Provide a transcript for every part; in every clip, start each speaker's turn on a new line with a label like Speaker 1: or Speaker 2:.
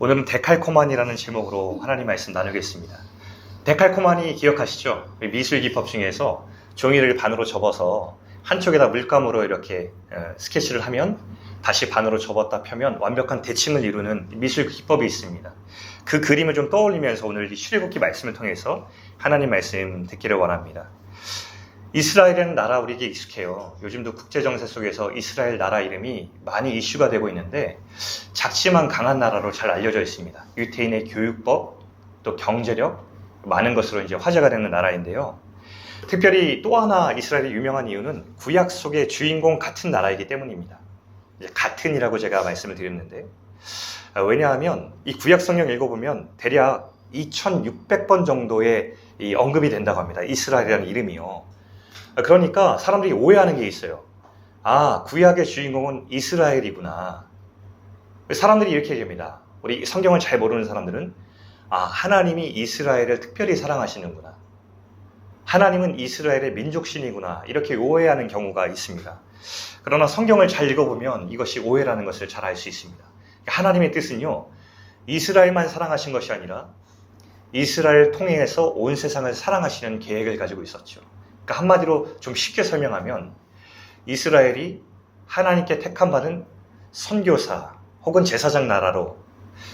Speaker 1: 오늘은 데칼코마니라는 제목으로 하나님 말씀 나누겠습니다. 데칼코마니 기억하시죠? 미술 기법 중에서 종이를 반으로 접어서 한쪽에다 물감으로 이렇게 스케치를 하면 다시 반으로 접었다 펴면 완벽한 대칭을 이루는 미술 기법이 있습니다. 그 그림을 좀 떠올리면서 오늘 이 출애굽기 말씀을 통해서 하나님 말씀 듣기를 원합니다. 이스라엘이라는 나라 우리에게 익숙해요. 요즘도 국제정세 속에서 이스라엘 나라 이름이 많이 이슈가 되고 있는데 작지만 강한 나라로 잘 알려져 있습니다. 유태인의 교육법, 또 경제력, 많은 것으로 이제 화제가 되는 나라인데요. 특별히 또 하나 이스라엘이 유명한 이유는 구약 속의 주인공 같은 나라이기 때문입니다. 이제 같은이라고 제가 말씀을 드렸는데 왜냐하면 이 구약 성경 읽어보면 대략 2600번 정도의 이 언급이 된다고 합니다. 이스라엘이라는 이름이요. 그러니까 사람들이 오해하는 게 있어요. 아, 구약의 주인공은 이스라엘이구나. 사람들이 이렇게 얘기합니다. 우리 성경을 잘 모르는 사람들은 아, 하나님이 이스라엘을 특별히 사랑하시는구나. 하나님은 이스라엘의 민족신이구나. 이렇게 오해하는 경우가 있습니다. 그러나 성경을 잘 읽어보면 이것이 오해라는 것을 잘 알 수 있습니다. 하나님의 뜻은요, 이스라엘만 사랑하신 것이 아니라 이스라엘 통해서 온 세상을 사랑하시는 계획을 가지고 있었죠. 그러니까 한마디로 좀 쉽게 설명하면 이스라엘이 하나님께 택함받은 선교사 혹은 제사장 나라로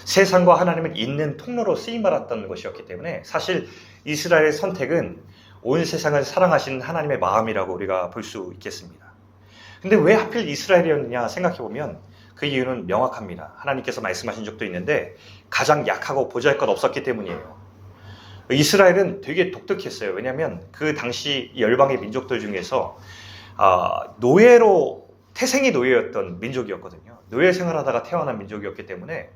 Speaker 1: 세상과 하나님을 잇는 통로로 쓰임받았던 것이었기 때문에 사실 이스라엘의 선택은 온 세상을 사랑하시는 하나님의 마음이라고 우리가 볼 수 있겠습니다. 근데 왜 하필 이스라엘이었느냐 생각해보면 그 이유는 명확합니다. 하나님께서 말씀하신 적도 있는데 가장 약하고 보잘것없었기 때문이에요. 이스라엘은 되게 독특했어요. 왜냐하면 그 당시 열방의 민족들 중에서 노예로 태생이 노예였던 민족이었거든요. 노예 생활하다가 태어난 민족이었기 때문에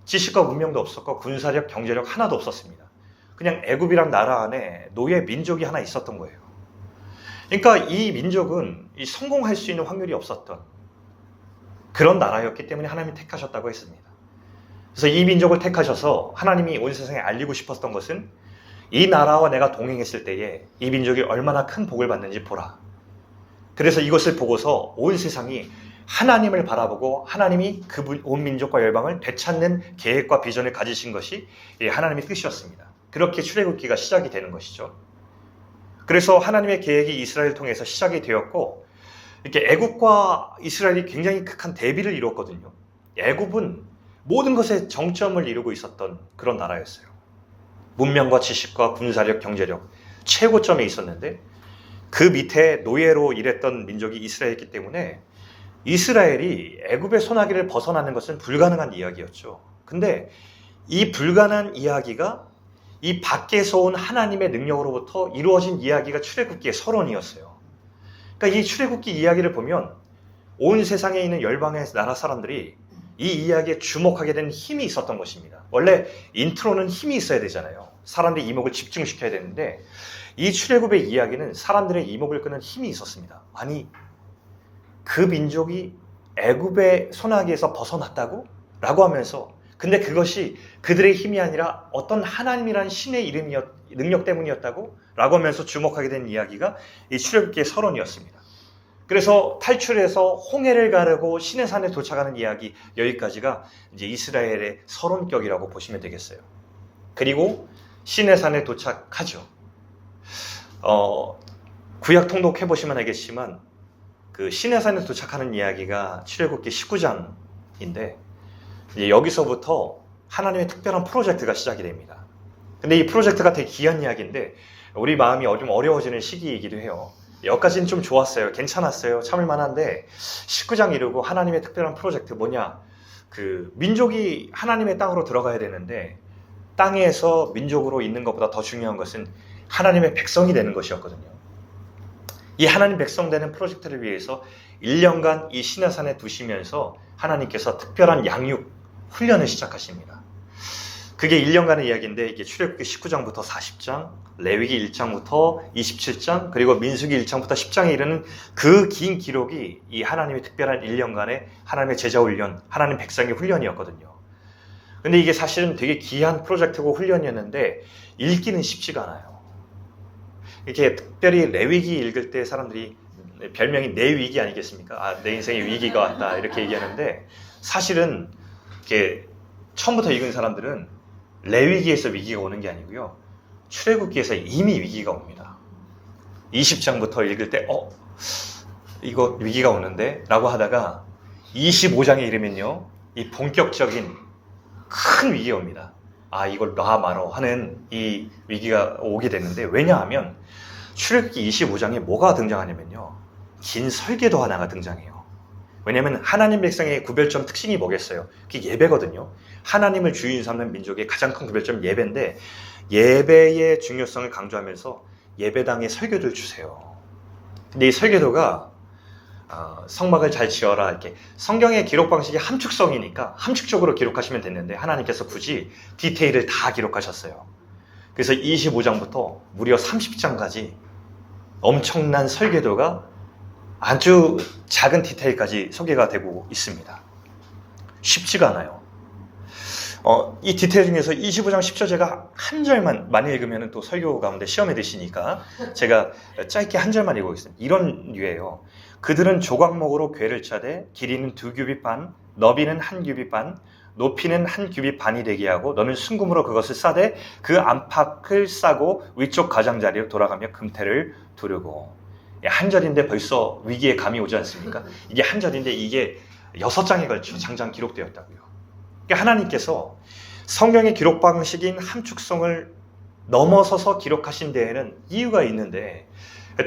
Speaker 1: 지식과 문명도 없었고 군사력, 경제력 하나도 없었습니다. 그냥 애굽이란 나라 안에 노예 민족이 하나 있었던 거예요. 그러니까 이 민족은 성공할 수 있는 확률이 없었던 그런 나라였기 때문에 하나님이 택하셨다고 했습니다. 그래서 이 민족을 택하셔서 하나님이 온 세상에 알리고 싶었던 것은 이 나라와 내가 동행했을 때에 이 민족이 얼마나 큰 복을 받는지 보라. 그래서 이것을 보고서 온 세상이 하나님을 바라보고 하나님이 그 온 민족과 열방을 되찾는 계획과 비전을 가지신 것이 하나님의 뜻이었습니다. 그렇게 출애굽기가 시작이 되는 것이죠. 그래서 하나님의 계획이 이스라엘을 통해서 시작이 되었고 이렇게 애굽과 이스라엘이 굉장히 극한 대비를 이루었거든요. 애굽은 모든 것에 정점을 이루고 있었던 그런 나라였어요. 문명과 지식과 군사력, 경제력 최고점에 있었는데 그 밑에 노예로 일했던 민족이 이스라엘이기 때문에 이스라엘이 애굽의 소나기를 벗어나는 것은 불가능한 이야기였죠. 근데 이 불가능한 이야기가 이 밖에서 온 하나님의 능력으로부터 이루어진 이야기가 출애굽기의 서론이었어요. 그러니까 이 출애굽기 이야기를 보면 온 세상에 있는 열방의 나라 사람들이 이 이야기에 주목하게 된 힘이 있었던 것입니다. 원래 인트로는 힘이 있어야 되잖아요. 사람들의 이목을 집중시켜야 되는데 이 출애굽의 이야기는 사람들의 이목을 끄는 힘이 있었습니다. 아니, 그 민족이 애굽의 소나기에서 벗어났다고? 라고 하면서 근데 그것이 그들의 힘이 아니라 어떤 하나님이라는 신의 능력 때문이었다고? 라고 하면서 주목하게 된 이야기가 이 출애굽기의 서론이었습니다. 그래서 탈출해서 홍해를 가르고 시내산에 도착하는 이야기 여기까지가 이제 이스라엘의 서론격이라고 보시면 되겠어요. 그리고 시내산에 도착하죠. 구약 통독해 보시면 알겠지만 그 시내산에 도착하는 이야기가 출애굽기 19장인데 이제 여기서부터 하나님의 특별한 프로젝트가 시작이 됩니다. 근데 이 프로젝트가 되게 귀한 이야기인데 우리 마음이 좀 어려워지는 시기이기도 해요. 여기까지는 좀 좋았어요. 괜찮았어요. 참을 만한데 19장 이르고 하나님의 특별한 프로젝트 뭐냐? 그 민족이 하나님의 땅으로 들어가야 되는데 땅에서 민족으로 있는 것보다 더 중요한 것은 하나님의 백성이 되는 것이었거든요. 이 하나님 백성 되는 프로젝트를 위해서 1년간 이 시내산에 두시면서 하나님께서 특별한 양육 훈련을 시작하십니다. 그게 1년간의 이야기인데 이게 출애굽기 19장부터 40장, 레위기 1장부터 27장, 그리고 민수기 1장부터 10장에 이르는 그 긴 기록이 이 하나님의 특별한 1년간의 하나님의 제자 훈련, 하나님 백성의 훈련이었거든요. 근데 이게 사실은 되게 귀한 프로젝트고 훈련이었는데 읽기는 쉽지가 않아요. 이렇게 특별히 레위기 읽을 때 사람들이 별명이 내 위기 아니겠습니까? 아, 내 인생에 위기가 왔다 이렇게 얘기하는데 사실은 이렇게 처음부터 읽은 사람들은 레위기에서 위기가 오는 게 아니고요. 출애굽기에서 이미 위기가 옵니다. 20장부터 읽을 때 이거 위기가 오는데? 라고 하다가 25장에 이르면요. 이 본격적인 큰 위기가 옵니다. 이걸 놔 말어 하는 이 위기가 오게 되는데, 왜냐하면 출애굽기 25장에 뭐가 등장하냐면요. 긴 설계도 하나가 등장해요. 왜냐하면 하나님 백성의 구별점 특징이 뭐겠어요? 그게 예배거든요. 하나님을 주인 삼는 민족의 가장 큰 구별점 예배인데, 예배의 중요성을 강조하면서 예배당에 설교를 주세요. 근데 이 설교도가 성막을 잘 지어라, 이렇게 성경의 기록 방식이 함축성이니까 함축적으로 기록하시면 됐는데, 하나님께서 굳이 디테일을 다 기록하셨어요. 그래서 25장부터 무려 30장까지 엄청난 설계도가 아주 작은 디테일까지 소개가 되고 있습니다. 쉽지가 않아요. 이 디테일 중에서 25장 10절 제가 한 절만 많이 읽으면 또 설교 가운데 시험에 드시니까 제가 짧게 한 절만 읽어보겠습니다. 이런 류예요. 그들은 조각목으로 궤를 차되 길이는 2규빗 반, 너비는 1규빗 반, 높이는 1규빗 반이 되게 하고 너는 순금으로 그것을 싸되 그 안팎을 싸고 위쪽 가장자리로 돌아가며 금태를 두르고. 한 절인데 벌써 위기의 감이 오지 않습니까? 이게 한 절인데 이게 6장에 걸쳐 장장 기록되었다고요. 그러니까 하나님께서 성경의 기록 방식인 함축성을 넘어서서 기록하신 데에는 이유가 있는데,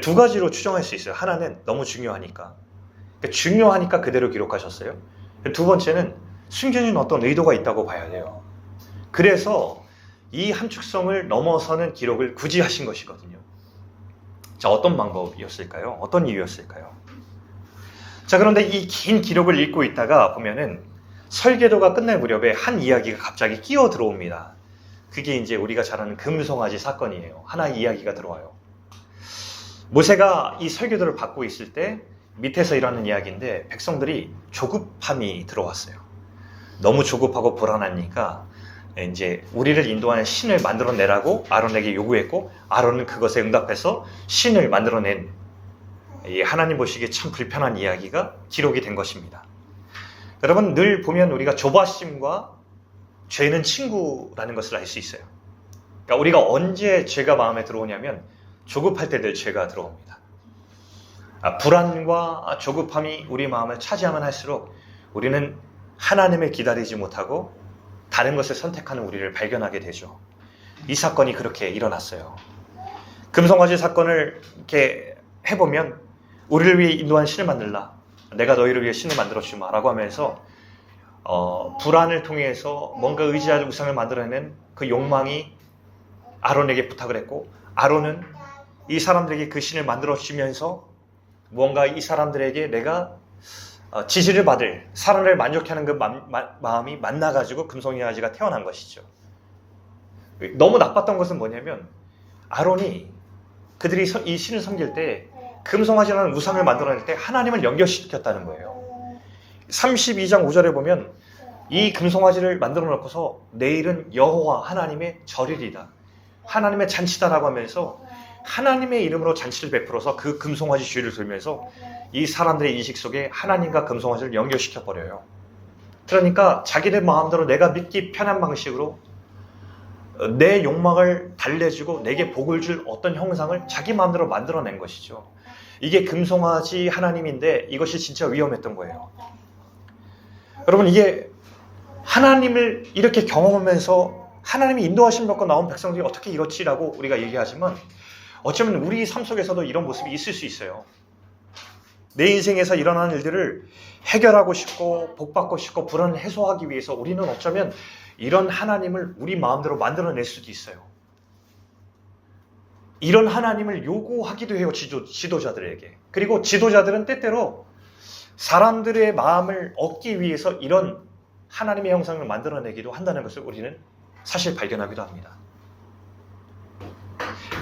Speaker 1: 두 가지로 추정할 수 있어요. 하나는 너무 중요하니까. 중요하니까 그대로 기록하셨어요. 두 번째는 숨겨진 어떤 의도가 있다고 봐야 돼요. 그래서 이 함축성을 넘어서는 기록을 굳이 하신 것이거든요. 자, 어떤 방법이었을까요? 어떤 이유였을까요? 자, 그런데 이 긴 기록을 읽고 있다가 보면은 설계도가 끝날 무렵에 한 이야기가 갑자기 끼어 들어옵니다. 그게 이제 우리가 잘 아는 금송아지 사건이에요. 하나의 이야기가 들어와요. 모세가 이 설계도를 받고 있을 때 밑에서 일어나는 이야기인데, 백성들이 조급함이 들어왔어요. 너무 조급하고 불안하니까 이제 우리를 인도하는 신을 만들어내라고 아론에게 요구했고, 아론은 그것에 응답해서 신을 만들어낸, 이 하나님 보시기에 참 불편한 이야기가 기록이 된 것입니다. 여러분, 늘 보면 우리가 조바심과 죄는 친구라는 것을 알 수 있어요. 그러니까 우리가 언제 죄가 마음에 들어오냐면 조급할 때 늘 죄가 들어옵니다. 불안과 조급함이 우리 마음을 차지하면 할수록 우리는 하나님을 기다리지 못하고 다른 것을 선택하는 우리를 발견하게 되죠. 이 사건이 그렇게 일어났어요. 금송아지 사건을 이렇게 해보면 우리를 위해 인도한 신을 만들라. 내가 너희를 위해 신을 만들어주마 라고 하면서 불안을 통해서 뭔가 의지할 우상을 만들어내는 그 욕망이 아론에게 부탁을 했고, 아론은 이 사람들에게 그 신을 만들어주면서 뭔가 이 사람들에게 내가 지지를 받을, 사람을 만족해 하는 그 마음이 만나가지고 금송아지가 태어난 것이죠. 너무 나빴던 것은 뭐냐면, 아론이 그들이 이 신을 섬길 때 금송아지라는 우상을 만들어낼 때 하나님을 연결시켰다는 거예요. 32장 5절에 보면 이 금송아지를 만들어 놓고서 내일은 여호와 하나님의 절일이다, 하나님의 잔치다라고 하면서 하나님의 이름으로 잔치를 베풀어서 그 금송아지 주위를 돌면서 이 사람들의 인식 속에 하나님과 금송아지를 연결시켜버려요. 그러니까 자기들 마음대로 내가 믿기 편한 방식으로 내 욕망을 달래주고 내게 복을 줄 어떤 형상을 자기 마음대로 만들어낸 것이죠. 이게 금송아지 하나님인데 이것이 진짜 위험했던 거예요. 여러분, 이게 하나님을 이렇게 경험하면서 하나님이 인도하신 것과 나온 백성들이 어떻게 이렇지라고 우리가 얘기하지만, 어쩌면 우리 삶 속에서도 이런 모습이 있을 수 있어요. 내 인생에서 일어나는 일들을 해결하고 싶고 복받고 싶고 불안을 해소하기 위해서 우리는 어쩌면 이런 하나님을 우리 마음대로 만들어낼 수도 있어요. 이런 하나님을 요구하기도 해요, 지도자들에게. 그리고 지도자들은 때때로 사람들의 마음을 얻기 위해서 이런 하나님의 형상을 만들어내기도 한다는 것을 우리는 사실 발견하기도 합니다.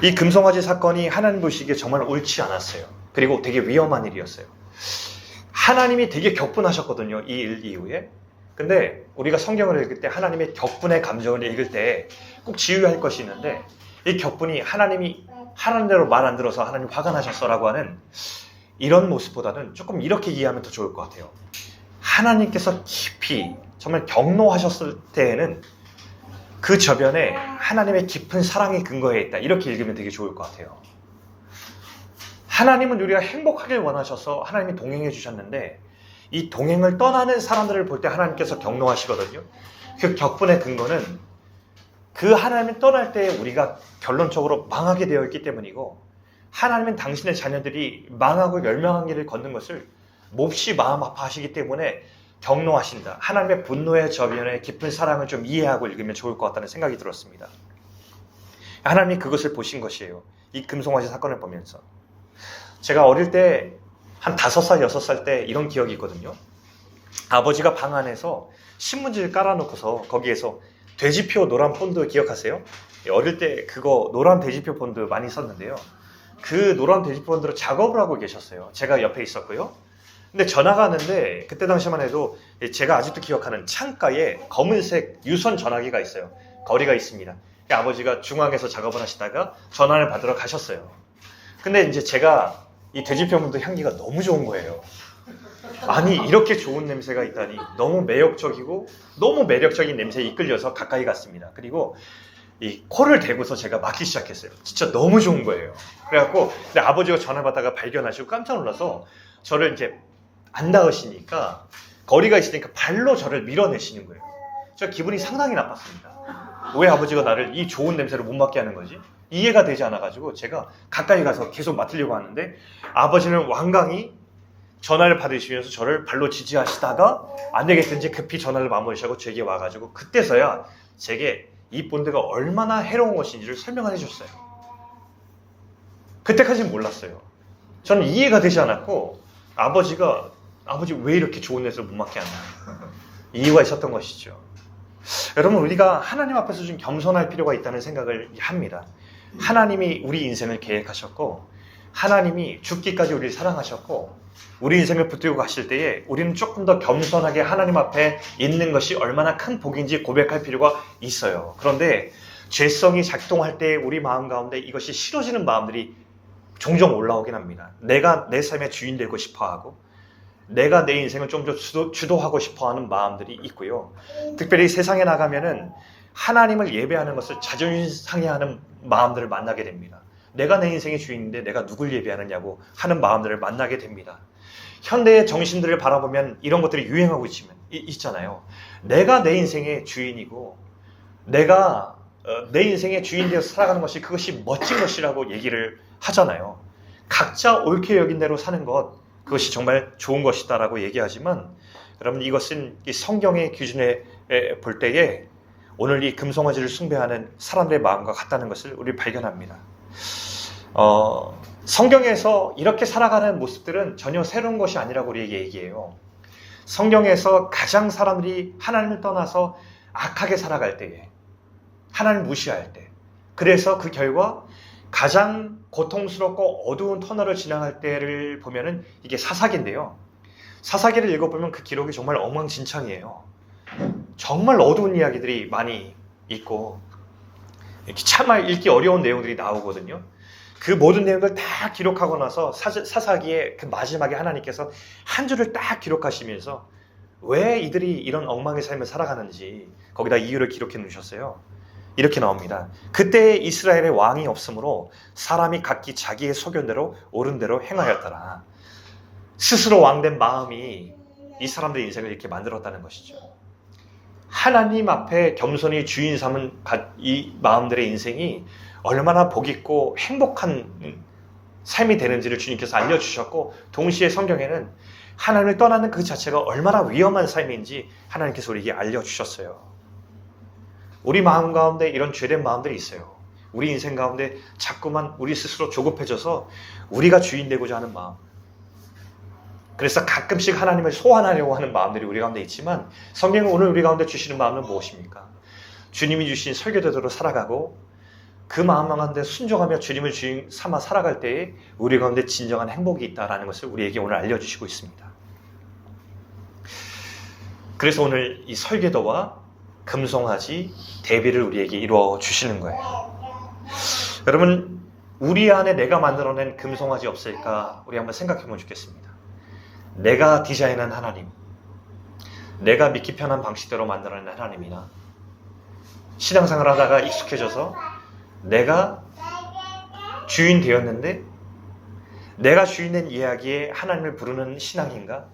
Speaker 1: 이 금송아지 사건이 하나님 보시기에 정말 옳지 않았어요. 그리고 되게 위험한 일이었어요. 하나님이 되게 격분하셨거든요, 이 일 이후에. 근데 우리가 성경을 읽을 때 하나님의 격분의 감정을 읽을 때 꼭 지휘할 것이 있는데, 이 격분이 하나님이 하라는 대로 말 안 들어서 하나님 화가 나셨어라고 하는 이런 모습보다는 조금 이렇게 이해하면 더 좋을 것 같아요. 하나님께서 깊이 정말 경노하셨을 때에는 그 저변에 하나님의 깊은 사랑이 근거해 있다. 이렇게 읽으면 되게 좋을 것 같아요. 하나님은 우리가 행복하길 원하셔서 하나님이 동행해 주셨는데 이 동행을 떠나는 사람들을 볼 때 하나님께서 경노하시거든요. 그 격분의 근거는 그 하나님을 떠날 때 우리가 결론적으로 망하게 되어 있기 때문이고, 하나님은 당신의 자녀들이 망하고 멸망한 길을 걷는 것을 몹시 마음 아파하시기 때문에 경노하신다. 하나님의 분노의 저변에 깊은 사랑을 좀 이해하고 읽으면 좋을 것 같다는 생각이 들었습니다. 하나님이 그것을 보신 것이에요. 이 금송아지 사건을 보면서. 제가 어릴 때 한 5살, 6살 때 이런 기억이 있거든요. 아버지가 방 안에서 신문지를 깔아놓고서 거기에서 돼지표 노란 폰드 기억하세요? 어릴 때 그거 노란 돼지표 폰드 많이 썼는데요. 그 노란 돼지표 폰드로 작업을 하고 계셨어요. 제가 옆에 있었고요. 근데 전화가 왔는데 그때 당시만 해도 제가 아직도 기억하는 창가에 검은색 유선 전화기가 있어요. 거리가 있습니다. 아버지가 중앙에서 작업을 하시다가 전화를 받으러 가셨어요. 근데 이제 제가 이 돼지표문도 향기가 너무 좋은 거예요. 아니 이렇게 좋은 냄새가 있다니 너무 매력적이고 너무 매력적인 냄새에 이끌려서 가까이 갔습니다. 그리고 이 코를 대고서 제가 맡기 시작했어요. 진짜 너무 좋은 거예요. 그래갖고 근데 아버지가 전화 받다가 발견하시고 깜짝 놀라서 저를 이제 안 닿으시니까 거리가 있으니까 발로 저를 밀어내시는 거예요. 저 기분이 상당히 나빴습니다. 왜 아버지가 나를 이 좋은 냄새를 못 맡게 하는 거지? 이해가 되지 않아가지고 제가 가까이 가서 계속 맡으려고 하는데 아버지는 완강히 전화를 받으시면서 저를 발로 지지하시다가 안 되겠든지 급히 전화를 마무리하고 제게 와가지고 그때서야 제게 이 본드가 얼마나 해로운 것인지를 설명을 해줬어요. 그때까지는 몰랐어요. 저는 이해가 되지 않았고 아버지 왜 이렇게 좋은 냄새를 못 맡게 하나 이유가 있었던 것이죠. 여러분 우리가 하나님 앞에서 좀 겸손할 필요가 있다는 생각을 합니다. 하나님이 우리 인생을 계획하셨고 하나님이 죽기까지 우리를 사랑하셨고 우리 인생을 붙들고 가실 때에 우리는 조금 더 겸손하게 하나님 앞에 있는 것이 얼마나 큰 복인지 고백할 필요가 있어요. 그런데 죄성이 작동할 때 우리 마음 가운데 이것이 싫어지는 마음들이 종종 올라오긴 합니다. 내가 내 삶의 주인 되고 싶어하고 내가 내 인생을 좀 더 주도하고 싶어하는 마음들이 있고요. 특별히 세상에 나가면은 하나님을 예배하는 것을 자존심 상해하는 마음들을 만나게 됩니다. 내가 내 인생의 주인인데 내가 누굴 예배하느냐고 하는 마음들을 만나게 됩니다. 현대의 정신들을 바라보면 이런 것들이 유행하고 있잖아요. 내가 내 인생의 주인이고 내가 내 인생의 주인 되어서 살아가는 것이 그것이 멋진 것이라고 얘기를 하잖아요. 각자 옳게 여긴 대로 사는 것 그것이 정말 좋은 것이다라고 얘기하지만 여러분 이것은 이 성경의 기준에 볼 때에 오늘 이 금송아지를 숭배하는 사람들의 마음과 같다는 것을 우리 발견합니다. 성경에서 이렇게 살아가는 모습들은 전혀 새로운 것이 아니라고 우리에게 얘기해요. 성경에서 가장 사람들이 하나님을 떠나서 악하게 살아갈 때에 하나님을 무시할 때 그래서 그 결과 가장 고통스럽고 어두운 터널을 지나갈 때를 보면은 이게 사사기인데요. 사사기를 읽어보면 그 기록이 정말 엉망진창이에요. 정말 어두운 이야기들이 많이 있고 참말 읽기 어려운 내용들이 나오거든요. 그 모든 내용을 다 기록하고 나서 사사기의 그 마지막에 하나님께서 한 줄을 딱 기록하시면서 왜 이들이 이런 엉망의 삶을 살아가는지 거기다 이유를 기록해 놓으셨어요. 이렇게 나옵니다. 그때 이스라엘의 왕이 없으므로 사람이 각기 자기의 소견대로 옳은 대로 행하였더라. 스스로 왕된 마음이 이 사람들의 인생을 이렇게 만들었다는 것이죠. 하나님 앞에 겸손히 주인 삼은 이 마음들의 인생이 얼마나 복있고 행복한 삶이 되는지를 주님께서 알려주셨고 동시에 성경에는 하나님을 떠나는 그 자체가 얼마나 위험한 삶인지 하나님께서 우리에게 알려주셨어요. 우리 마음 가운데 이런 죄된 마음들이 있어요. 우리 인생 가운데 자꾸만 우리 스스로 조급해져서 우리가 주인 되고자 하는 마음. 그래서 가끔씩 하나님을 소환하려고 하는 마음들이 우리 가운데 있지만 성경은 오늘 우리 가운데 주시는 마음은 무엇입니까? 주님이 주신 설교대로 살아가고 그 마음 가운데 순종하며 주님을 주인 삼아 살아갈 때에 우리 가운데 진정한 행복이 있다는 것을 우리에게 오늘 알려주시고 있습니다. 그래서 오늘 이 설교도와 금송아지 대비를 우리에게 이루어 주시는 거예요. 여러분 우리 안에 내가 만들어낸 금송아지 없을까 우리 한번 생각해 보면 좋겠습니다. 내가 디자인한 하나님, 내가 믿기 편한 방식대로 만들어낸 하나님이나 신앙생활 하다가 익숙해져서 내가 주인 되었는데 내가 주인된 이야기에 하나님을 부르는 신앙인가?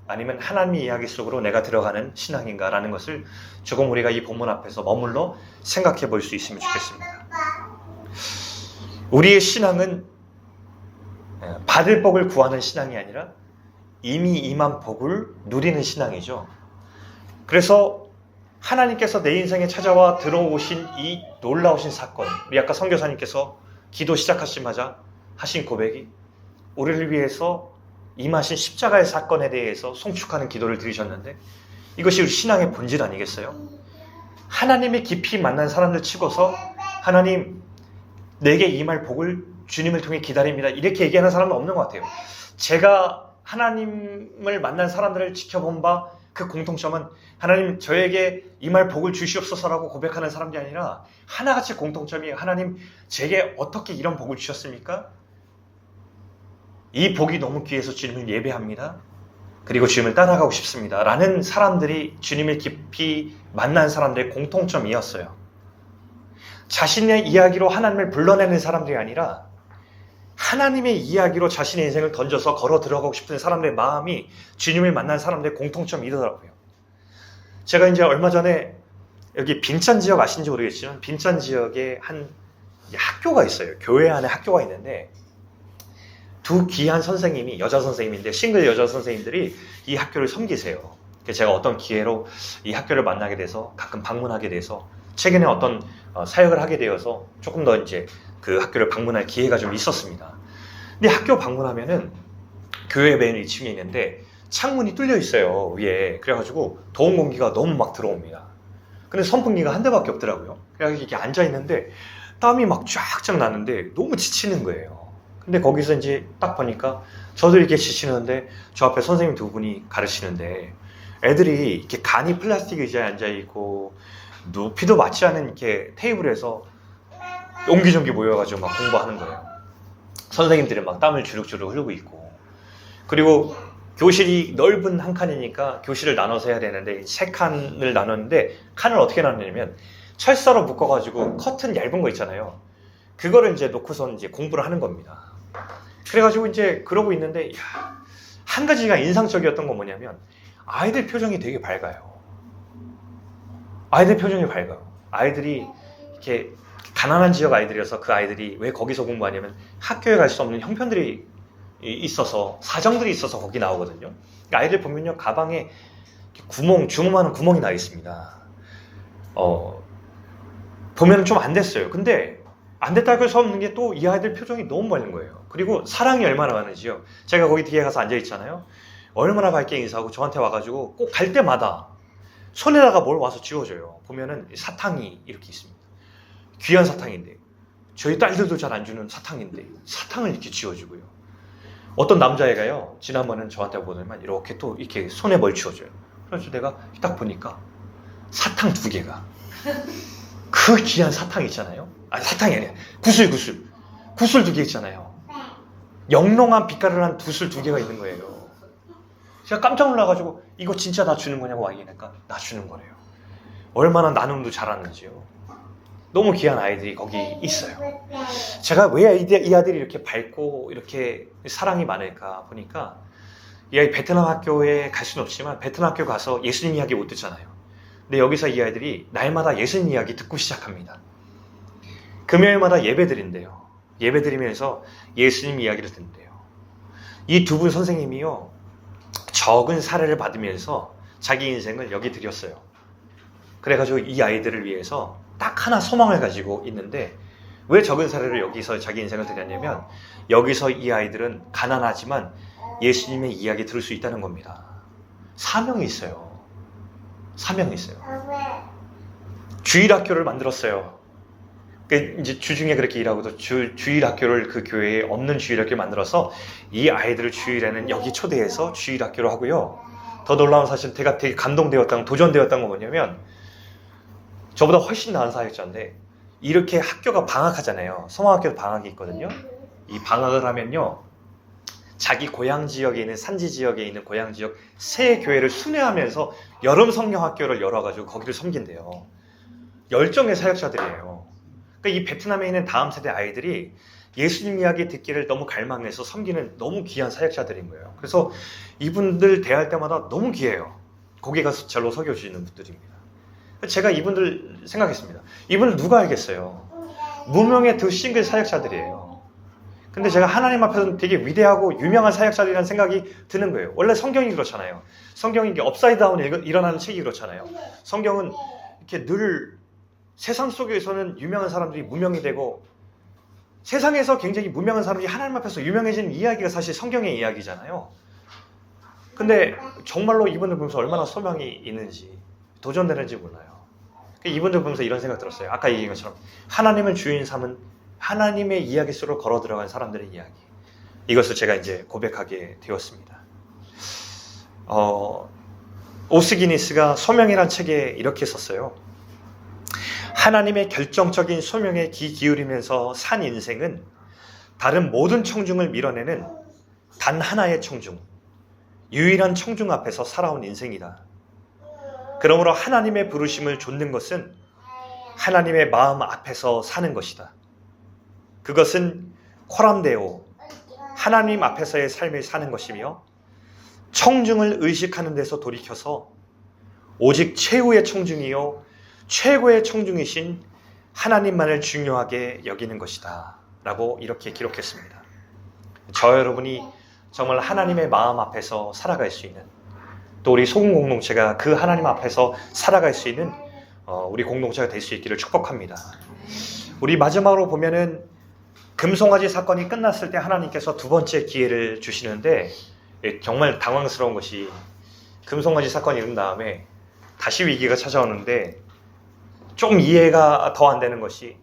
Speaker 1: 아니면 하나님의 이야기 속으로 내가 들어가는 신앙인가? 라는 것을 조금 우리가 이 본문 앞에서 머물러 생각해 볼 수 있으면 좋겠습니다. 우리의 신앙은 받을 복을 구하는 신앙이 아니라 이미 임한 복을 누리는 신앙이죠. 그래서 하나님께서 내 인생에 찾아와 들어오신 이 놀라우신 사건, 우리 아까 선교사님께서 기도 시작하시자마자 하신 고백이 우리를 위해서 임하신 십자가의 사건에 대해서 송축하는 기도를 드리셨는데 이것이 우리 신앙의 본질 아니겠어요? 하나님의 깊이 만난 사람들 치고서 하나님 내게 임할 복을 주님을 통해 기다립니다 이렇게 얘기하는 사람은 없는 것 같아요. 제가 하나님을 만난 사람들을 지켜본 바 그 공통점은 하나님 저에게 임할 복을 주시옵소서라고 고백하는 사람이 아니라 하나같이 공통점이 하나님 제게 어떻게 이런 복을 주셨습니까? 이 복이 너무 귀해서 주님을 예배합니다. 그리고 주님을 따라가고 싶습니다. 라는 사람들이 주님을 깊이 만난 사람들의 공통점이었어요. 자신의 이야기로 하나님을 불러내는 사람들이 아니라 하나님의 이야기로 자신의 인생을 던져서 걸어 들어가고 싶은 사람들의 마음이 주님을 만난 사람들의 공통점이더라고요. 제가 이제 얼마 전에 여기 빈짠 지역 아신지 모르겠지만 빈짠 지역에 한 학교가 있어요. 교회 안에 학교가 있는데 두 귀한 선생님이 여자 선생님인데 싱글 여자 선생님들이 이 학교를 섬기세요. 제가 어떤 기회로 이 학교를 만나게 돼서 가끔 방문하게 돼서 최근에 어떤 사역을 하게 되어서 조금 더 이제 그 학교를 방문할 기회가 좀 있었습니다. 근데 학교 방문하면은 교회 맨 2층에 있는데 창문이 뚫려 있어요, 위에. 그래가지고 더운 공기가 너무 막 들어옵니다. 근데 선풍기가 한 대밖에 없더라고요. 그래가지고 이렇게 앉아 있는데 땀이 막 쫙쫙 나는데 너무 지치는 거예요. 근데 거기서 이제 딱 보니까 저도 이렇게 지치는데 저 앞에 선생님 두 분이 가르치는데 애들이 이렇게 간이 플라스틱 의자에 앉아 있고 높이도 맞지 않은 이렇게 테이블에서 옹기종기 모여가지고 막 공부하는 거예요. 선생님들은 막 땀을 주룩주룩 흐르고 있고. 그리고 교실이 넓은 한 칸이니까 교실을 나눠서 해야 되는데 세 칸을 나눴는데 칸을 어떻게 나누냐면 철사로 묶어가지고 커튼 얇은 거 있잖아요. 그거를 이제 놓고선 이제 공부를 하는 겁니다. 그래가지고 이제 그러고 있는데 한 가지가 인상적이었던 건 뭐냐면 아이들 표정이 되게 밝아요. 아이들 표정이 밝아요. 아이들이 이렇게 가난한 지역 아이들이어서 그 아이들이 왜 거기서 공부하냐면 학교에 갈 수 없는 형편들이 있어서 사정들이 있어서 거기 나오거든요. 아이들 보면요 가방에 구멍, 주먹만한 구멍이 나 있습니다. 보면 좀 안 됐어요. 근데 안 됐다고 해서 없는 게 또 이 아이들 표정이 너무 밝은 거예요. 그리고 사랑이 얼마나 많은지요. 제가 거기 뒤에 가서 앉아 있잖아요. 얼마나 밝게 인사하고 저한테 와가지고 꼭 갈 때마다 손에다가 뭘 와서 쥐어줘요. 보면은 사탕이 이렇게 있습니다. 귀한 사탕인데 저희 딸들도 잘 안 주는 사탕인데 사탕을 이렇게 쥐어주고요. 어떤 남자애가요 지난번엔 저한테 보더니만 이렇게 또 이렇게 손에 뭘 쥐어줘요. 그래서 내가 딱 보니까 사탕 2개가 그 귀한 사탕 있잖아요. 아니 사탕이 아니야. 구슬 2개 있잖아요. 영롱한 빛깔을 한 구슬 2개가 있는 거예요. 제가 깜짝 놀라가지고 이거 진짜 나 주는 거냐고 얘기하니까 나 주는 거래요. 얼마나 나눔도 잘하는지요. 너무 귀한 아이들이 거기 있어요. 제가 왜 이 아들이 이렇게 밝고 이렇게 사랑이 많을까 보니까 이 아이 베트남 학교에 갈 수는 없지만 베트남 학교 가서 예수님 이야기 못 듣잖아요. 근데 여기서 이 아이들이 날마다 예수님 이야기 듣고 시작합니다. 금요일마다 예배 드린대요. 예배 드리면서 예수님 이야기를 듣는데요. 이 두 분 선생님이요 적은 사례를 받으면서 자기 인생을 여기 드렸어요. 그래가지고 이 아이들을 위해서 딱 하나 소망을 가지고 있는데 왜 적은 사례를 여기서 자기 인생을 드렸냐면 여기서 이 아이들은 가난하지만 예수님의 이야기 들을 수 있다는 겁니다. 사명이 있어요. 사명이 있어요. 주일학교를 만들었어요. 이제 주중에 그렇게 일하고도 주일학교를 그 교회에 없는 주일학교를 만들어서 이 아이들을 주일에는 여기 초대해서 주일학교로 하고요. 더 놀라운 사실 제가 되게 감동되었던 도전되었던 건 뭐냐면 저보다 훨씬 나은 사역자인데 이렇게 학교가 방학하잖아요. 성화학교도 방학이 있거든요. 이 방학을 하면요 자기 고향 지역에 있는 산지 지역에 있는 고향 지역 새 교회를 순회하면서 여름 성경학교를 열어가지고 거기를 섬긴대요. 열정의 사역자들이에요. 그러니까 이 베트남에 있는 다음 세대 아이들이 예수님 이야기 듣기를 너무 갈망해서 섬기는 너무 귀한 사역자들인 거예요. 그래서 이분들 대할 때마다 너무 귀해요. 거기 가서 절로 섬겨주시는 분들입니다. 제가 이분들 생각했습니다. 이분들 누가 알겠어요? 무명의 두 싱글 사역자들이에요. 근데 제가 하나님 앞에서는 되게 위대하고 유명한 사역자들이라는 생각이 드는 거예요. 원래 성경이 그렇잖아요. 성경이 이게 업사이드 다운 일어나는 책이 그렇잖아요. 성경은 이렇게 늘 세상 속에서는 유명한 사람들이 무명이 되고 세상에서 굉장히 무명한 사람들이 하나님 앞에서 유명해지는 이야기가 사실 성경의 이야기잖아요. 근데 정말로 이분들 보면서 얼마나 소망이 있는지 도전되는지 몰라요. 이분들 보면서 이런 생각 들었어요. 아까 얘기한 것처럼 하나님을 주인 삼은 하나님의 이야기 속으로 걸어 들어간 사람들의 이야기. 이것을 제가 이제 고백하게 되었습니다. 오스기니스가 소명이란 책에 이렇게 썼어요. 하나님의 결정적인 소명에 귀 기울이면서 산 인생은 다른 모든 청중을 밀어내는 단 하나의 청중, 유일한 청중 앞에서 살아온 인생이다. 그러므로 하나님의 부르심을 좇는 것은 하나님의 마음 앞에서 사는 것이다. 그것은 코람데오, 하나님 앞에서의 삶을 사는 것이며 청중을 의식하는 데서 돌이켜서 오직 최후의 청중이요 최고의 청중이신 하나님만을 중요하게 여기는 것이다 라고 이렇게 기록했습니다. 저 여러분이 정말 하나님의 마음 앞에서 살아갈 수 있는, 또 우리 소금 공동체가 그 하나님 앞에서 살아갈 수 있는 우리 공동체가 될 수 있기를 축복합니다. 우리 마지막으로 보면은 금송아지 사건이 끝났을 때 하나님께서 두 번째 기회를 주시는데 정말 당황스러운 것이 금송아지 사건이 일어난 다음에 다시 위기가 찾아오는데 좀 이해가 더 안 되는 것이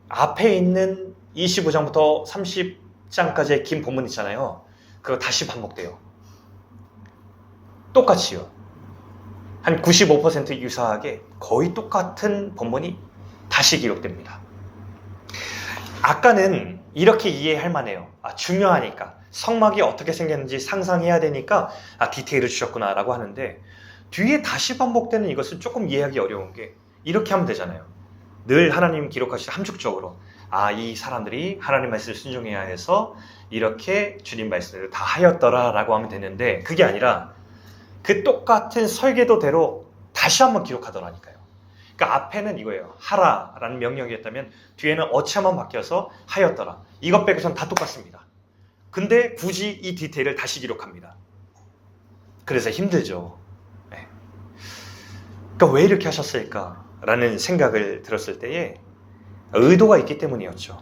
Speaker 1: 앞에 있는 25장부터 30장까지의 긴 본문 있잖아요. 그거 다시 반복돼요. 똑같이요. 한 95% 유사하게 거의 똑같은 본문이 다시 기록됩니다. 아까는 이렇게 이해할 만해요. 중요하니까. 성막이 어떻게 생겼는지 상상해야 되니까 디테일을 주셨구나 라고 하는데 뒤에 다시 반복되는 이것은 조금 이해하기 어려운 게 이렇게 하면 되잖아요. 늘 하나님 기록하실 함축적으로 이 사람들이 하나님 말씀을 순종해야 해서 이렇게 주님 말씀을 다 하였더라 라고 하면 되는데 그게 아니라 그 똑같은 설계도대로 다시 한번 기록하더라니까요. 그러니까 앞에는 이거예요. 하라라는 명령이었다면 뒤에는 어체만 바뀌어서 하였더라. 이것 빼고선 다 똑같습니다. 근데 굳이 이 디테일을 다시 기록합니다. 그래서 힘들죠. 네. 그러니까 왜 이렇게 하셨을까라는 생각을 들었을 때에 의도가 있기 때문이었죠.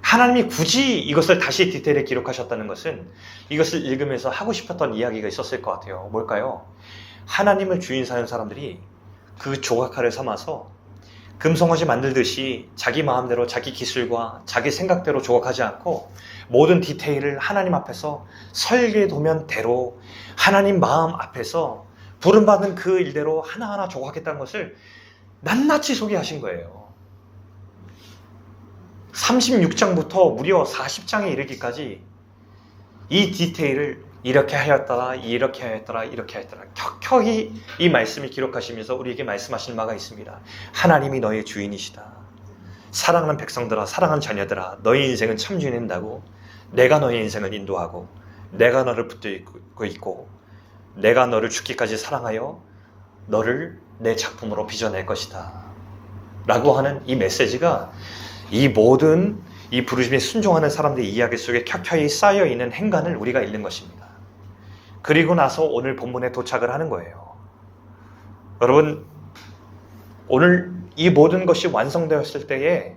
Speaker 1: 하나님이 굳이 이것을 다시 디테일에 기록하셨다는 것은 이것을 읽으면서 하고 싶었던 이야기가 있었을 것 같아요. 뭘까요? 하나님을 주인 사는 사람들이 그 조각칼을 삼아서 금송아지 만들듯이 자기 마음대로 자기 기술과 자기 생각대로 조각하지 않고 모든 디테일을 하나님 앞에서 설계도면대로 하나님 마음 앞에서 부름받은 그 일대로 하나하나 조각했다는 것을 낱낱이 소개하신 거예요. 36장부터 무려 40장에 이르기까지 이 디테일을 이렇게 하였더라, 이렇게 하였더라, 이렇게 하였더라. 켜켜이 이 말씀을 기록하시면서 우리에게 말씀하신 바가 있습니다. 하나님이 너의 주인이시다. 사랑하는 백성들아, 사랑하는 자녀들아, 너의 인생은 참 주인인다고. 내가 너의 인생을 인도하고 내가 너를 붙들고 있고 내가 너를 죽기까지 사랑하여 너를 내 작품으로 빚어낼 것이다 라고 하는 이 메시지가 이 모든 이 부르심에 순종하는 사람들의 이야기 속에 켜켜이 쌓여있는 행간을 우리가 읽는 것입니다. 그리고 나서 오늘 본문에 도착을 하는 거예요. 여러분, 오늘 이 모든 것이 완성되었을 때에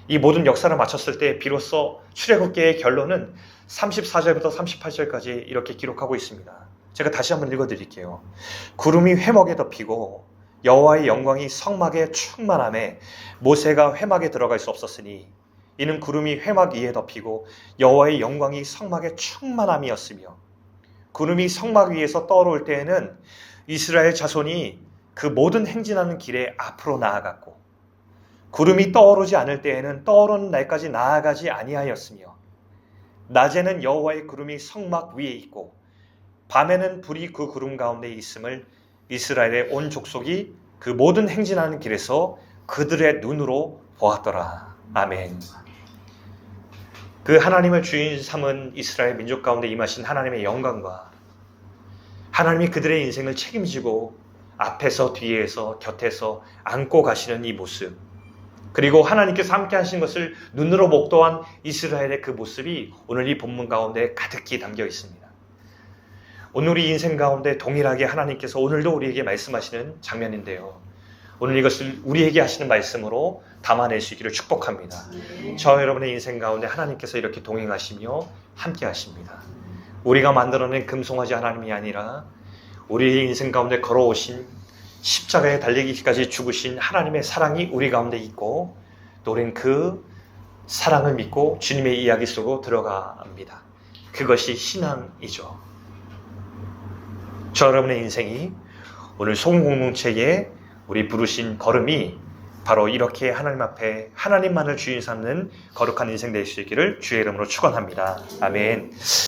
Speaker 1: 이 모든 역사를 마쳤을 때 비로소 출애굽기의 결론은 34절부터 38절까지 이렇게 기록하고 있습니다. 제가 다시 한번 읽어드릴게요. 구름이 회막에 덮이고 여호와의 영광이 성막에 충만함에 모세가 회막에 들어갈 수 없었으니 이는 구름이 회막 위에 덮이고 여호와의 영광이 성막에 충만함이었으며 구름이 성막 위에서 떠오를 때에는 이스라엘 자손이 그 모든 행진하는 길에 앞으로 나아갔고 구름이 떠오르지 않을 때에는 떠오르는 날까지 나아가지 아니하였으며 낮에는 여호와의 구름이 성막 위에 있고 밤에는 불이 그 구름 가운데 있음을 이스라엘의 온 족속이 그 모든 행진하는 길에서 그들의 눈으로 보았더라. 아멘. 그 하나님을 주인 삼은 이스라엘 민족 가운데 임하신 하나님의 영광과 하나님이 그들의 인생을 책임지고 앞에서 뒤에서 곁에서 안고 가시는 이 모습, 그리고 하나님께서 함께 하신 것을 눈으로 목도한 이스라엘의 그 모습이 오늘 이 본문 가운데 가득히 담겨 있습니다. 오늘 우리 인생 가운데 동일하게 하나님께서 오늘도 우리에게 말씀하시는 장면인데요. 오늘 이것을 우리에게 하시는 말씀으로 담아낼 수 있기를 축복합니다. 저 여러분의 인생 가운데 하나님께서 이렇게 동행하시며 함께 하십니다. 우리가 만들어낸 금송아지 하나님이 아니라 우리의 인생 가운데 걸어오신 십자가에 달리기까지 죽으신 하나님의 사랑이 우리 가운데 있고 또 우리는 그 사랑을 믿고 주님의 이야기 속으로 들어갑니다. 그것이 신앙이죠. 저 여러분의 인생이 오늘 소금 공동체에 우리 부르신 걸음이 바로 이렇게 하나님 앞에 하나님만을 주인 삼는 거룩한 인생 될 수 있기를 주의 이름으로 축원합니다. 아멘.